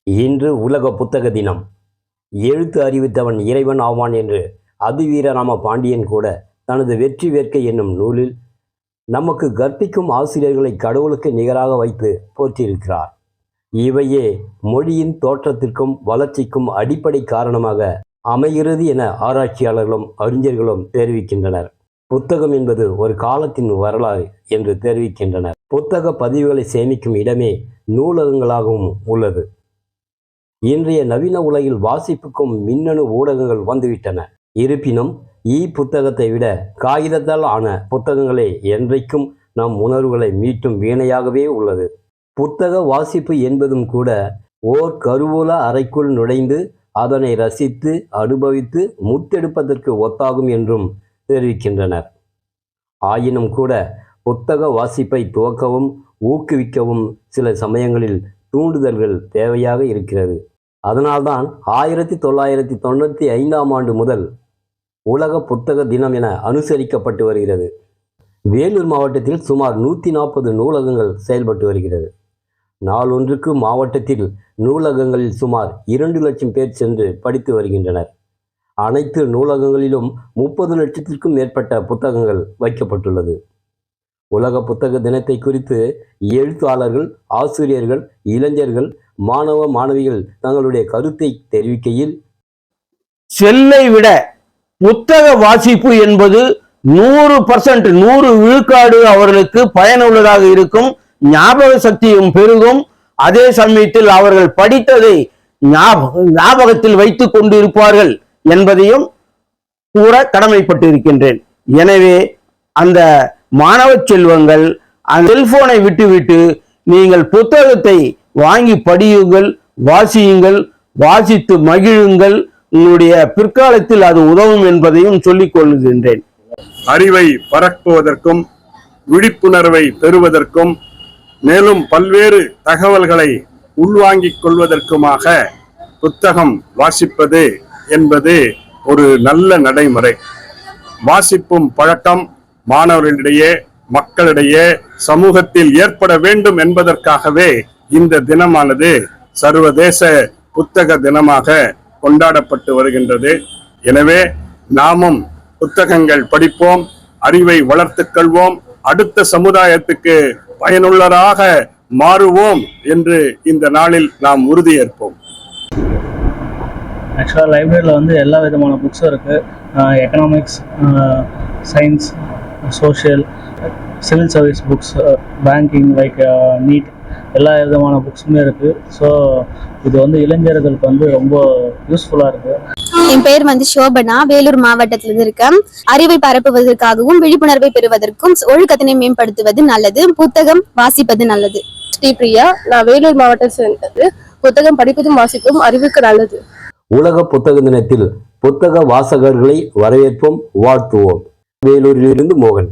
இன்று உலக புத்தக தினம். எழுத்து அறிவித்தவன் இறைவன் ஆவான் என்று அதிவீரராம பாண்டியன் கூட தனது வெற்றி வேட்கை என்னும் நூலில் நமக்கு கற்பிக்கும் ஆசிரியர்களை கடவுளுக்கு நிகராக வைத்து போற்றியிருக்கிறார். இவையே மொழியின் தோற்றத்திற்கும் வளர்ச்சிக்கும் அடிப்படை காரணமாக அமைகிறது என ஆராய்ச்சியாளர்களும் அறிஞர்களும் தெரிவிக்கின்றனர். புத்தகம் என்பது ஒரு காலத்தின் வரலாறு என்று தெரிவிக்கின்றனர். புத்தக பதிவுகளை சேமிக்கும் இடமே நூலகங்களாகவும் உள்ளது. இன்றைய நவீன உலகில் வாசிப்புக்கும் மின்னணு ஊடகங்கள் வந்துவிட்டன. இருப்பினும் புத்தகத்தை விட காகிதத்தால் ஆன புத்தகங்களே என்றைக்கும் நம் உணர்வுகளை மீட்டும் வீணையாகவே உள்ளது. புத்தக வாசிப்பு என்பதும் கூட ஓர் கருவூல அறைக்குள் நுழைந்து அதனை ரசித்து அனுபவித்து முத்தெடுப்பதற்கு ஒத்தாகும் என்றும் தெரிவிக்கின்றனர். ஆயினும் கூட புத்தக வாசிப்பை துவக்கவும் ஊக்குவிக்கவும் சில சமயங்களில் தூண்டுதல்கள் தேவையாக இருக்கிறது. அதனால்தான் 1995 முதல் உலக புத்தக தினம் என அனுசரிக்கப்பட்டு வருகிறது. வேலூர் மாவட்டத்தில் சுமார் 140 நூலகங்கள் செயல்பட்டு வருகிறது. நாளொன்றுக்கு மாவட்டத்தில் நூலகங்களில் சுமார் 2 லட்சம் பேர் சென்று படித்து வருகின்றனர். அனைத்து நூலகங்களிலும் 30 லட்சத்திற்கும் மேற்பட்ட புத்தகங்கள் வைக்கப்பட்டுள்ளது. உலக புத்தக தினத்தை குறித்து எழுத்தாளர்கள், ஆசிரியர்கள், இளைஞர்கள், மாணவ மாணவிகள் தங்களுடைய கருத்தை தெரிவிக்கையில், செல்லை விட புத்தக வாசிப்பு என்பது 100% 100 விழுக்காடு அவர்களுக்கு பயனுள்ளதாக இருக்கும். ஞாபக சக்தியும் பெருகும். அதே சமயத்தில் அவர்கள் படித்ததை ஞாபகத்தில் வைத்துக் கொண்டிருப்பார்கள் என்பதையும் கூற கடமைப்பட்டு இருக்கின்றேன். எனவே அந்த மாணவ செல்வங்கள் அந்த செல்போனை விட்டுவிட்டு நீங்கள் புத்தகத்தை வாங்கி படியுங்கள், வாசியுங்கள், வாசித்து மகிழுங்கள். உங்களுடைய பிற்காலத்தில் அது உதவும் என்பதையும் சொல்லிக் கொள்கின்றேன். அறிவை பரப்புவதற்கும் விழிப்புணர்வை பெறுவதற்கும் மேலும் பல்வேறு தகவல்களை உள்வாங்கிக் கொள்வதற்குமாக புத்தகம் வாசிப்பது என்பது ஒரு நல்ல நடைமுறை. வாசிப்பும் பழக்கம் மாணவர்களிடையே, மக்களிடையே, சமூகத்தில் ஏற்பட வேண்டும் என்பதற்காகவே இந்த தினமானது சர்வதேச புத்தக தினமாக கொண்டாடப்பட்டு வருகின்றது. எனவே நாமும் புத்தகங்கள் படிப்போம், அறிவை வளர்த்துக் கொள்வோம், அடுத்த சமுதாயத்துக்கு பயனுள்ளதாக மாறுவோம் என்று இந்த நாளில் நாம் உறுதியேற்போம். ஆக்சுவலாக லைப்ரரியில் எல்லா விதமான புக்ஸும் இருக்குது. Economics, science, social, civil service books, banking, like NEET, எல்லா விதமான புக்ஸுமே இருக்குது. ஸோ இது இளைஞர்களுக்கு ரொம்ப யூஸ்ஃபுல்லாக இருக்குது. என் பேர் சோபனா. வேலூர் மாவட்டத்திலிருந்து இருக்கேன். அறிவை பரப்புவதற்காகவும் விழிப்புணர்வை பெறுவதற்கும் ஒழுக்கத்தினை மேம்படுத்துவது நல்லது. புத்தகம் வாசிப்பது நல்லது. ஸ்ரீபிரியா. நான் வேலூர் மாவட்டத்தை சேர்ந்தது. புத்தகம் படிப்பதும் வாசிப்பதும் அறிவுக்கு நல்லது. உலக புத்தக தினத்தில் புத்தக வாசகர்களை வரவேற்போம், வாழ்த்துவோம். வேலூரிலிருந்து மோகன்.